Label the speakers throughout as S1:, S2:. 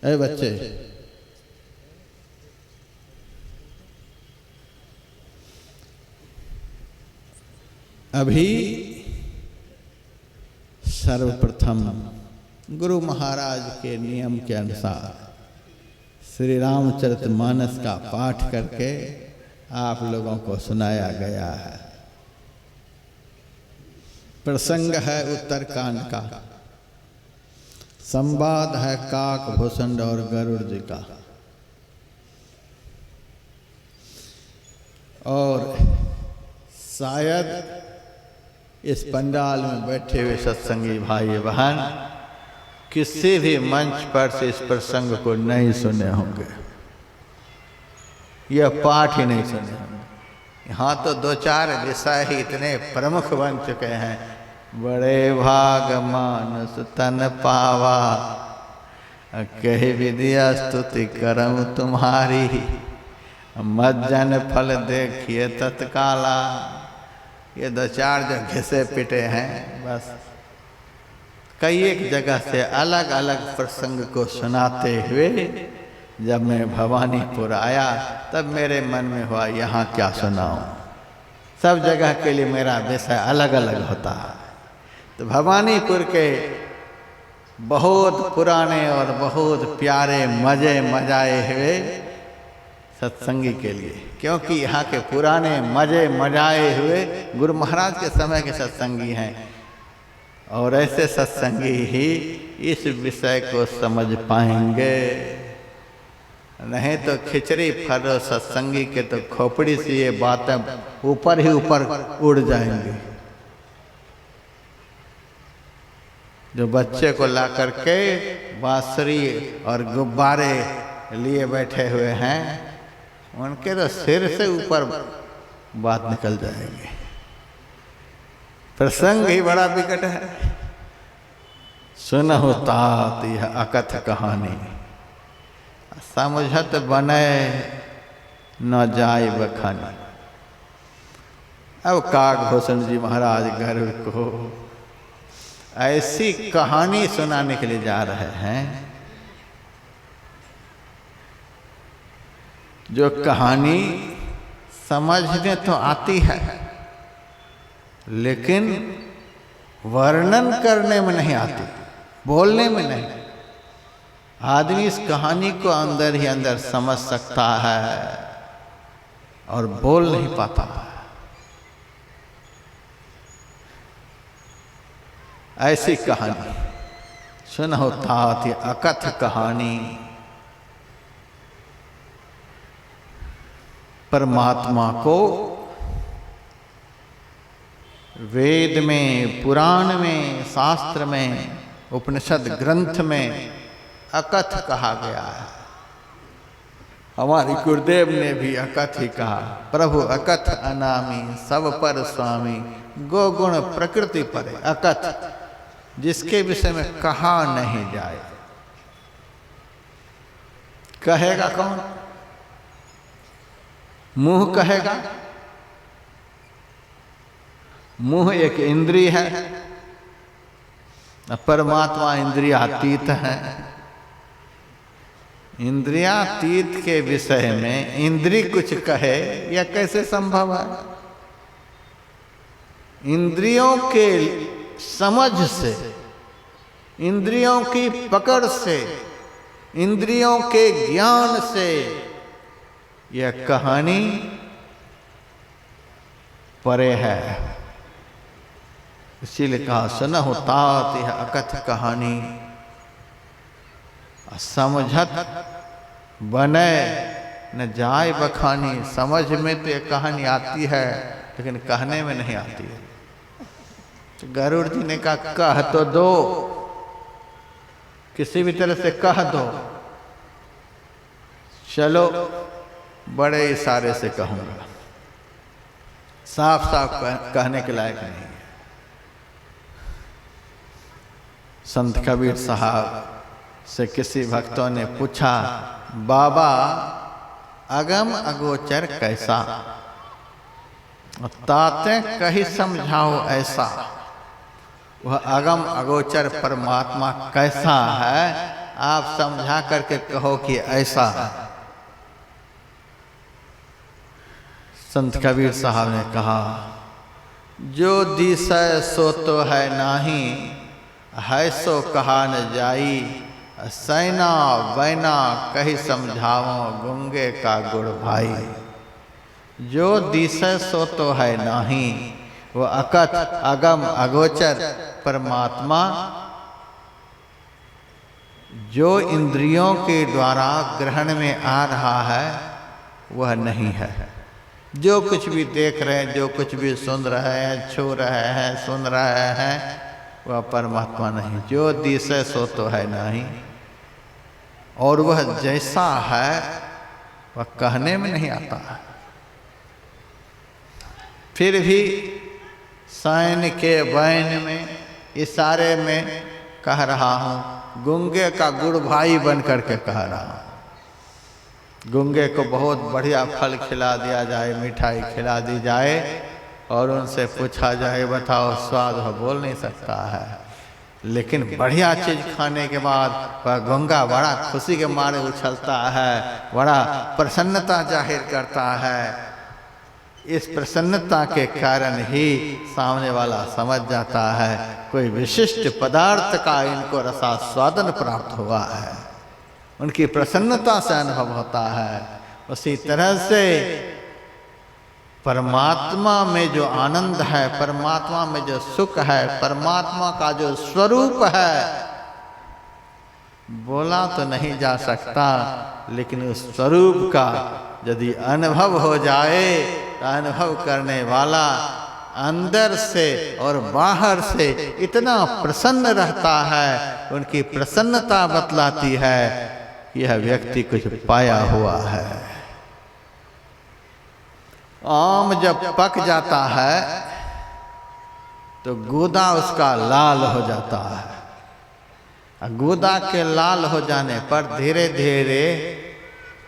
S1: ए बच्चे, अभी सर्वप्रथम गुरु महाराज के नियम के अनुसार श्री रामचरितमानस का पाठ करके आप लोगों को सुनाया गया है। प्रसंग है उत्तरकांड का, संवाद है काक भूषण और गरुड़ जी का। और शायद इस पंडाल में बैठे हुए सत्संगी भाई बहन किसी भी मंच पर से इस प्रसंग को नहीं सुने होंगे, यह पाठ ही नहीं सुने होंगे। यहाँ तो दो चार विषय ही इतने प्रमुख बन चुके हैं। बड़े भाग मानस तन पावा, कही विद्या स्तुति करम तुम्हारी, मज्जन फल देखिए तत्काला। ये दो चार जो घिसे पिटे हैं, बस कई एक जगह से अलग अलग प्रसंग को सुनाते हुए जब मैं भवानीपुर आया तब मेरे मन में हुआ यहाँ क्या सुनाऊं। सब जगह के लिए मेरा विषय अलग अलग होता है। तो भवानीपुर के बहुत पुराने और बहुत प्यारे मजे मजाए हुए सत्संगी के लिए, क्योंकि यहाँ के पुराने मजे मजाए हुए गुरु महाराज के समय के सत्संगी हैं और ऐसे सत्संगी ही इस विषय को समझ पाएंगे। नहीं तो खिचड़ी फरो सत्संगी के तो खोपड़ी से ये बातें ऊपर ही ऊपर उड़ जाएंगी। जो बच्चे को ला करके बांसुरी और गुब्बारे लिए बैठे हुए हैं, उनके तो सिर से ऊपर बात निकल जाएगी। प्रसंग ही बड़ा विकट है। सुनहु तात यह अकथ कहानी, समझत बने न जाय बखानी। अब काकभूषण जी महाराज गरुड़ को ऐसी कहानी सुनाने के लिए जा रहे हैं जो कहानी समझने तो आती है लेकिन वर्णन करने में नहीं आती, बोलने में नहीं। आदमी इस कहानी को अंदर ही अंदर समझ सकता है और बोल नहीं पाता है। ऐसी कहानी सुनो तात अकथ कहानी। परमात्मा को वेद में, पुराण में, शास्त्र में, उपनिषद ग्रंथ में अकथ कहा गया है। हमारे गुरुदेव ने भी अकथ ही कहा। प्रभु अकथ अनामी सब पर स्वामी, गो गुण प्रकृति पर अकथ, जिसके विषय में कहा नहीं जाए। कहेगा कौन? मुंह कहेगा। मुंह एक इंद्रिय है, परमात्मा इंद्रियातीत है। इंद्रियातीत के विषय में इंद्रिय कुछ कहे यह कैसे संभव है? इंद्रियों के समझ से, इंद्रियों की पकड़ से, इंद्रियों के ज्ञान से यह कहानी परे है। इसीलिए कहा सुनहु तात यह अकथ कहानी, समझत बने न जाय बखानी। समझ में तो यह कहानी आती है लेकिन कहने में नहीं आती है। तो गरुड़ जी ने कहा कह तो दो, किसी भी तरह से कह दो। चलो बड़े इशारे से कहूंगा, साफ साफ कहने के लायक नहीं है। संत कबीर साहब से किसी भक्तों ने पूछा, बाबा अगम अगोचर कैसा, ताते कहीं समझाओ ऐसा। वह अगम अगोचर परमात्मा कैसा है, आप समझा करके कहो कि ऐसा। संत कबीर साहब ने कहा, जो दिसै सो तो है नाही, है सो कहा न जाई, सैना बैना कही समझाओ, गुंगे का गुड़ भाई। जो दिसै सो तो है नाही, वो अकथ अगम अगोचर परमात्मा जो इंद्रियों के द्वारा ग्रहण में आ रहा है वह नहीं है। जो कुछ भी देख रहे हैं, जो कुछ भी सुन रहे हैं, छू रहे हैं, सुन रहे हैं, वह परमात्मा नहीं। जो दिसै सो तो है नहीं, और वह जैसा है वह कहने में नहीं आता है। फिर भी सैन के बैन में, इशारे में कह रहा हूँ, गुंगे का गुड़ भाई बन करके कह रहा हूँ। गुंगे को बहुत बढ़िया फल खिला दिया जाए, मिठाई खिला दी जाए, और उनसे पूछा जाए बताओ स्वाद हो, बोल नहीं सकता है। लेकिन बढ़िया चीज खाने के बाद वह गुंगा बड़ा खुशी के मारे उछलता है, बड़ा प्रसन्नता जाहिर करता है। इस प्रसन्नता के कारण ही सामने वाला समझ जाता है कोई विशिष्ट पदार्थ का इनको रसास्वादन प्राप्त हुआ है, उनकी प्रसन्नता से अनुभव होता है। उसी तरह से परमात्मा में जो आनंद है, परमात्मा में जो सुख है, परमात्मा का जो स्वरूप है, बोला तो नहीं जा सकता, लेकिन उस स्वरूप का यदि अनुभव हो जाए तो अनुभव करने वाला अंदर से और बाहर से इतना प्रसन्न रहता है, उनकी प्रसन्नता बतलाती है कि यह व्यक्ति कुछ पाया हुआ है। आम जब पक जाता है तो गूदा उसका लाल हो जाता है। गूदा के लाल हो जाने पर धीरे धीरे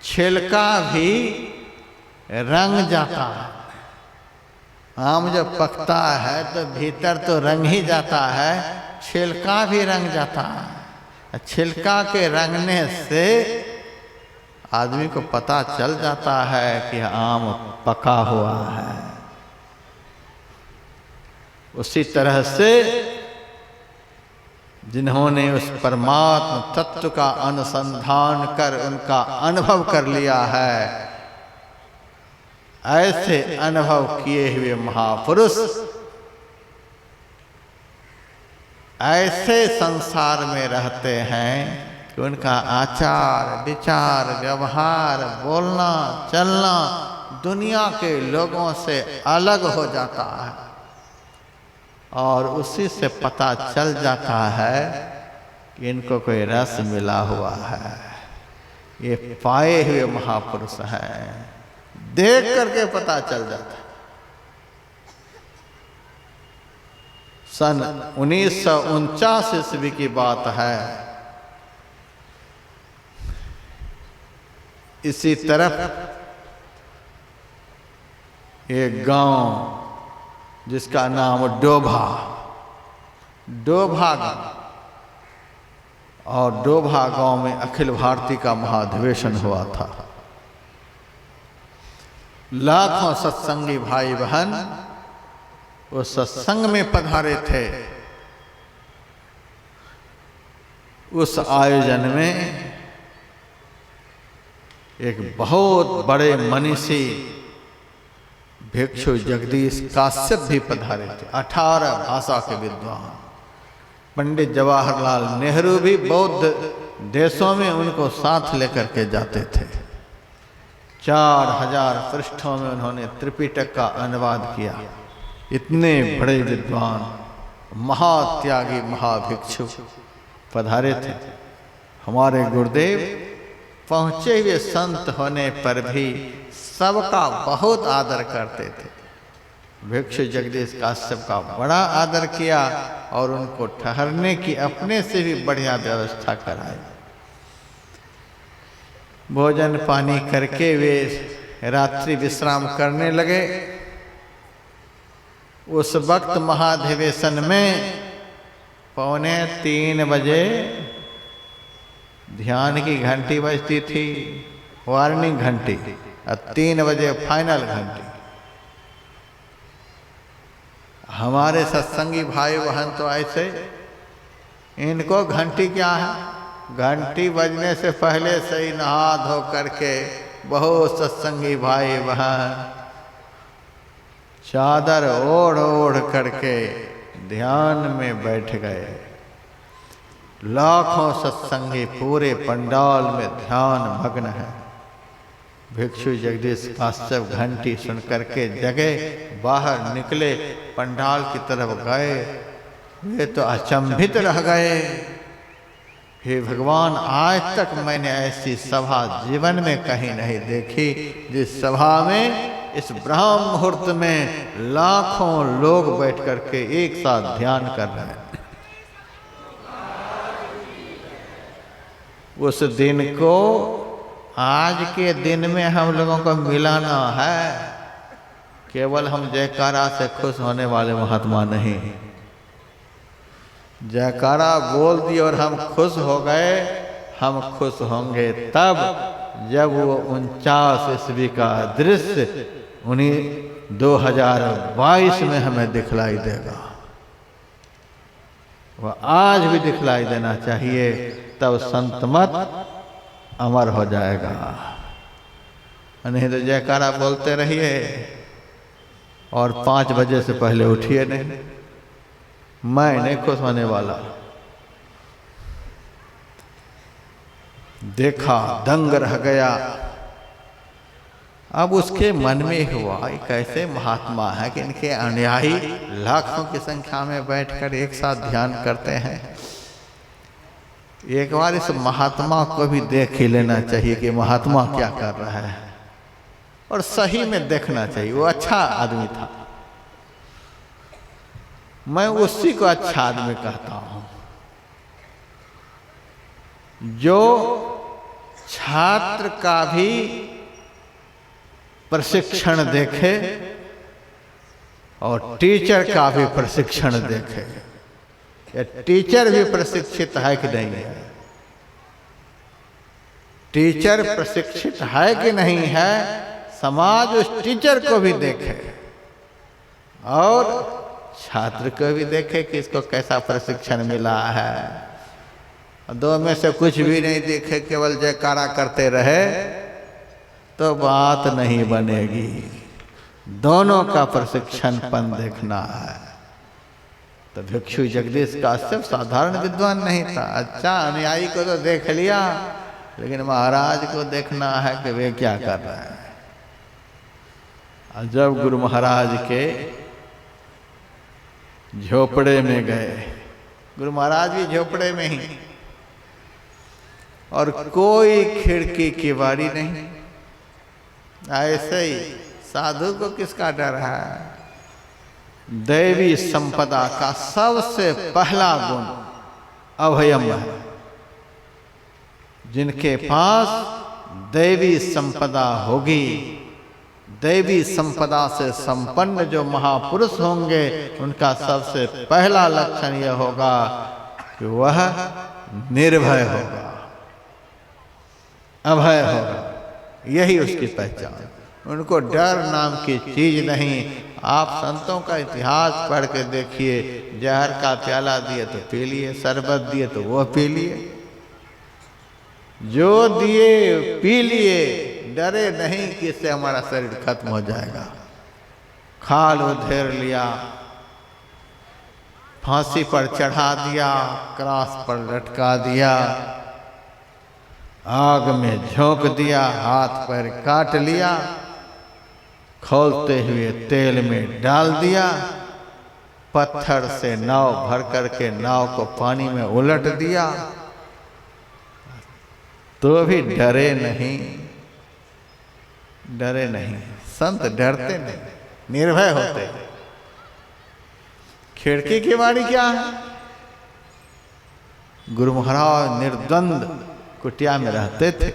S1: छिलका भी रंग जाता है। आम जब पकता है तो भीतर तो रंग ही जाता है, छिलका भी रंग जाता है। छिलका के रंगने से आदमी को पता चल जाता है कि आम पका हुआ है। उसी तरह से जिन्होंने उस परमात्म तत्व का अनुसंधान कर उनका अनुभव कर लिया है, ऐसे अनुभव किए हुए महापुरुष ऐसे संसार में रहते हैं कि उनका आचार विचार व्यवहार बोलना चलना दुनिया के लोगों से अलग हो जाता है, और उसी से पता चल जाता है कि इनको कोई रस मिला हुआ है। ये पाए हुए महापुरुष हैं, देख करके पता चल जाता है। सन 1949 ईस्वी की बात है। इसी तरफ एक गांव जिसका नाम डोभा गांव, और डोभा गांव में अखिल भारतीय का महाधिवेशन हुआ था। लाखों सत्संगी भाई बहन उस सत्संग में पधारे थे। उस आयोजन में एक बहुत बड़े मनीषी भिक्षु जगदीश काश्यप भी पधारे थे। 18 भाषा के विद्वान। पंडित जवाहरलाल नेहरू भी बौद्ध देशों में उनको साथ लेकर के जाते थे। 4000 पृष्ठों में उन्होंने त्रिपिटक का अनुवाद किया। इतने बड़े विद्वान महात्यागी महाभिक्षु पधारे थे। हमारे गुरुदेव पहुँचे हुए संत होने पर भी सबका बहुत आदर करते थे। भिक्षु जगदीश काश्यप का बड़ा आदर किया और उनको ठहरने की अपने से भी बढ़िया व्यवस्था कराई। भोजन पानी करके वे रात्रि विश्राम करने लगे। उस वक्त महाधिवेशन में 2:45 बजे ध्यान की घंटी बजती थी, वार्निंग घंटी, और 3 बजे फाइनल घंटी। हमारे सत्संगी भाई बहन तो ऐसे, इनको घंटी क्या है, घंटी बजने से पहले से ही नहा धो करके बहुत सत्संगी भाई बहन चादर ओढ़ ओढ़ करके ध्यान में बैठ गए। लाखों सत्संगी पूरे पंडाल में ध्यान मग्न है। भिक्षु जगदीश काश्यप घंटी सुन करके जगे, बाहर निकले, पंडाल की तरफ गए। वे तो अचंभित रह गए। हे भगवान, आज तक मैंने ऐसी सभा जीवन में कहीं नहीं देखी, जिस सभा में इस ब्रह्म मुहूर्त में लाखों लोग बैठ करके एक साथ ध्यान कर रहे हैं। उस दिन को आज के दिन में हम लोगों को मिलाना है। केवल हम जयकारा से खुश होने वाले महात्मा नहीं। जयकारा बोल दिए और हम खुश हो गए। हम खुश होंगे तब जब वो 49 ईस्वी का दृश्य उन्हीं 2022 में हमें दिखलाई देगा। वह आज भी दिखलाई देना चाहिए, तब संत मत अमर हो जाएगा। नहीं तो जयकारा बोलते रहिए और 5 बजे से पहले उठिए नहीं। मैं नहीं खुश होने वाला। देखा, दंग रह गया। अब उसके मन में हुआ, एक ऐसे महात्मा है कि इनके अनुयायी लाखों की संख्या में बैठकर एक साथ ध्यान करते हैं। एक बार इस महात्मा को भी देख ही लेना चाहिए कि महात्मा क्या कर रहा है, और सही में देखना चाहिए। वो अच्छा आदमी था, मैं उसी को अच्छा आदमी कहता हूं, जो छात्र का भी प्रशिक्षण देखे और टीचर का भी प्रशिक्षण देखे। टीचर भी प्रशिक्षित है कि नहीं है, टीचर प्रशिक्षित है कि नहीं है, समाज उस टीचर को भी देखे और छात्र को भी देखे कि इसको कैसा प्रशिक्षण मिला है। दो में से कुछ भी नहीं देखे, केवल जयकारा करते रहे तो बात नहीं बनेगी। दोनों का प्रशिक्षणपन देखना है। तो भिक्षु जगदीश काश्यप साधारण विद्वान नहीं था। अच्छा अनुयायी को तो देख लिया, लेकिन महाराज को देखना है कि वे क्या कर रहे हैं। और जब गुरु महाराज के झोपड़े में गए, गुरु महाराज भी झोपड़े में ही, और कोई खिड़की की बारी नहीं। ऐसे ही साधु को किसका डर है? दैवी संपदा का सबसे पहला गुण अभयम है। जिनके पास दैवी संपदा होगी, दैवी संपदा से संपन्न जो महापुरुष होंगे, उनका सबसे पहला लक्षण यह होगा कि वह निर्भय होगा, अभय होगा। यही उसकी पहचान। उनको डर नाम की चीज नहीं। आप संतों का इतिहास पढ़ के देखिए, जहर का प्याला दिए तो पी लिए, शरबत दिए तो वो पी लिए, जो दिए पी लिए, डरे नहीं कि इससे हमारा शरीर खत्म हो जाएगा। खाल उधेर लिया, फांसी पर चढ़ा दिया, क्रॉस पर लटका दिया, आग में झोंक दिया, हाथ पैर काट लिया, खौलते हुए तेल में डाल दिया, पत्थर से नाव भर करके नाव को पानी में उलट दिया, तो भी डरे नहीं। डरे नहीं, संत डरते नहीं, निर्भय होते। खिड़की की बारी क्या है? गुरु महाराज निर्द्वंद कुटिया में रहते थे।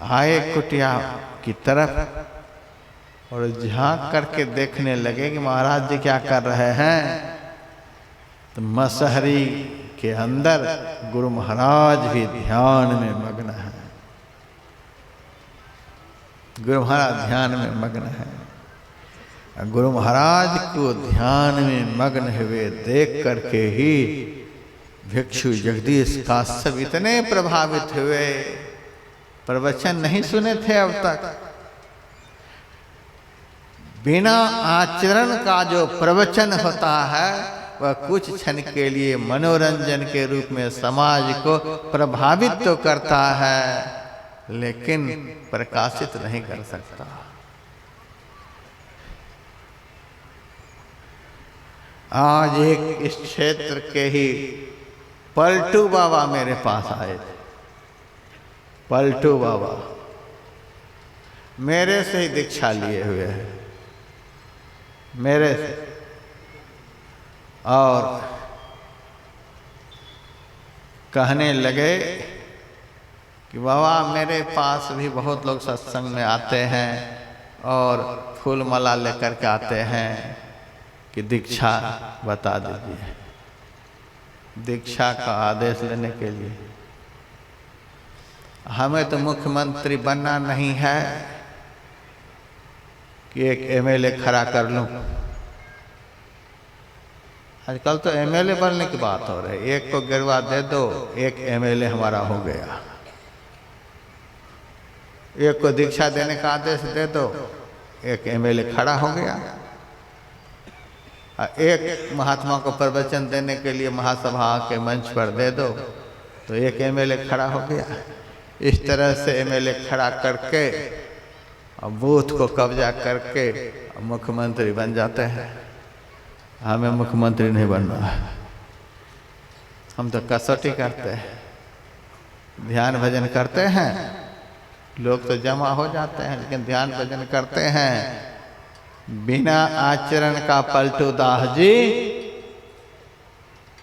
S1: आए कुटिया की तरफ और झांक करके देखने लगे कि महाराज जी क्या कर रहे हैं। तो मसहरी के अंदर गुरु महाराज भी ध्यान में मग्न है। गुरु महाराज ध्यान में मग्न है। गुरु महाराज को ध्यान में मग्न हुए देख करके ही भिक्षु जगदीश काश्यप इतने प्रभावित हुए। प्रवचन नहीं सुने थे अब तक। बिना आचरण का जो प्रवचन होता है वह कुछ क्षण के लिए मनोरंजन के रूप में समाज को प्रभावित तो करता है, लेकिन प्रकाशित नहीं कर सकता। आज एक इस क्षेत्र के ही पलटू बाबा मेरे पास आए थे। पलटू बाबा मेरे से ही दीक्षा लिए हुए हैं, मेरे से। और कहने लगे कि बाबा मेरे पास भी बहुत लोग सत्संग में आते हैं और फूल माला लेकर के आते हैं कि दीक्षा बता दीजिए, दीक्षा का आदेश लेने के लिए। हमें तो मुख्यमंत्री बनना नहीं है कि एक एमएलए खड़ा कर लूं। आजकल तो एमएलए बनने की बात हो रही है। एक को गिरवा दे दो, एक एमएलए हमारा हो गया। एक को दीक्षा देने का आदेश दे दो, एक एमएलए खड़ा हो गया। एक महात्मा को प्रवचन देने के लिए महासभा के मंच पर दे दो तो एक एमएलए खड़ा हो गया। इस तरह से एमएलए खड़ा करके और बूथ को कब्जा करके मुख्यमंत्री बन जाते हैं। हमें मुख्यमंत्री नहीं बनना है। हम तो कसौटी करते हैं, ध्यान भजन करते हैं। लोग तो जमा हो जाते हैं, लेकिन ध्यान भजन करते हैं बिना आचरण का। पलटू दास जी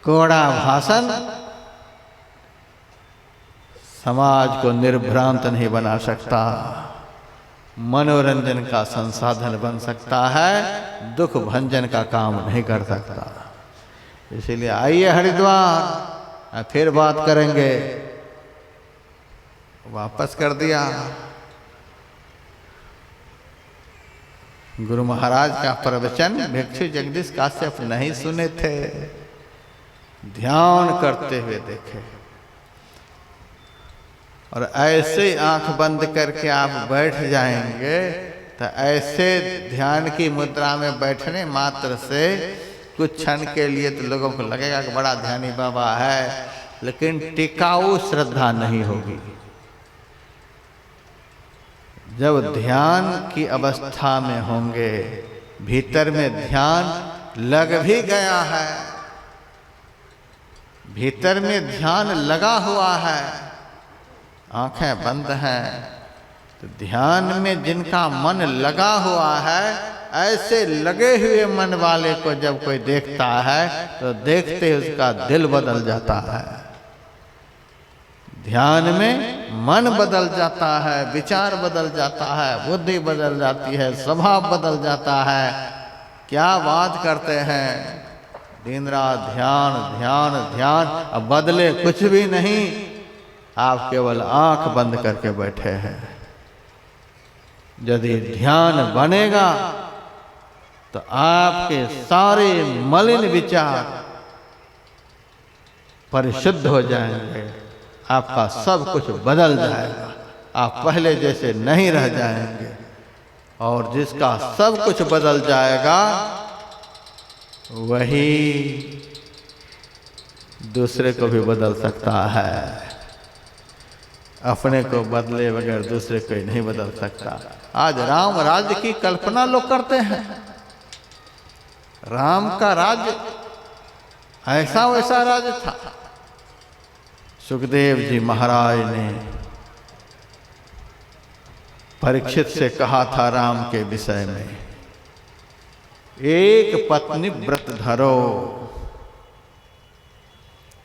S1: कोड़ा भाषण समाज को निर्भ्रांत नहीं बना सकता, मनोरंजन का संसाधन बन सकता है, दुख भंजन का काम नहीं कर सकता। इसीलिए आइए हरिद्वार, फिर बात करेंगे। वापस कर दिया। गुरु महाराज का प्रवचन भिक्षु जगदीश काश्यप नहीं सुने थे, ध्यान करते हुए देखे। और ऐसे आंख बंद करके आप बैठ जाएंगे तो ऐसे ध्यान की मुद्रा में बैठने मात्र से कुछ क्षण के लिए तो लोगों को लगेगा कि बड़ा ध्यानी बाबा है, लेकिन टिकाऊ श्रद्धा नहीं होगी। जब ध्यान की अवस्था में होंगे, भीतर में ध्यान लग भी गया है, भीतर में ध्यान लगा हुआ है, आंखें बंद हैं, तो ध्यान में जिनका मन लगा हुआ है, ऐसे लगे हुए मन वाले को जब कोई देखता है तो देखते ही उसका दिल बदल जाता है। ध्यान में मन बदल जाता है, विचार बदल जाता है, बुद्धि बदल जाती है, स्वभाव बदल जाता है। क्या बात करते हैं, दिन रात ध्यान ध्यान ध्यान, अब बदले कुछ भी नहीं। आप केवल आंख बंद करके बैठे हैं। यदि ध्यान बनेगा तो आपके सारे मलिन विचार परिशुद्ध हो जाएंगे, आपका सब कुछ बदल जाएगा, आप पहले जैसे नहीं रह जाएंगे। और जिसका सब कुछ बदल जाएगा वही दूसरे को भी बदल सकता है। अपने को बदले बगैर दूसरे को नहीं बदल सकता। आज राम राज्य की कल्पना लोग करते हैं। राम का राज्य ऐसा वैसा राज्य था। सुखदेव जी महाराज ने परीक्षित से कहा था राम के विषय में, एक पत्नी व्रत धरो।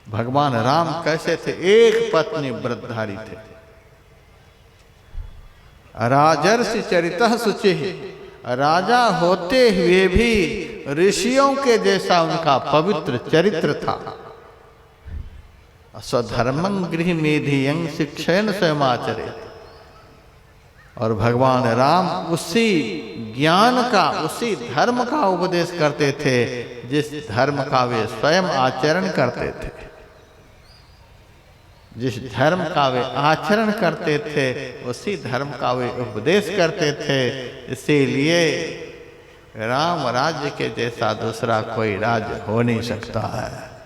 S1: भगवान राम कैसे थे? एक पत्नी व्रतधारी थे। राजर्षि चरितः शुचि, राजा होते हुए भी ऋषियों के जैसा उनका पवित्र चरित्र था। स्वधर्मं गृह मेधियं शिक्षयन स्वयमाचरेत्। और भगवान राम उसी ज्ञान का, उसी धर्म का उपदेश करते थे जिस धर्म का वे स्वयं आचरण करते थे। जिस धर्म का वे आचरण करते थे उसी धर्म का वे उपदेश करते थे। इसीलिए राम राज्य के जैसा दूसरा कोई राज्य हो नहीं सकता है।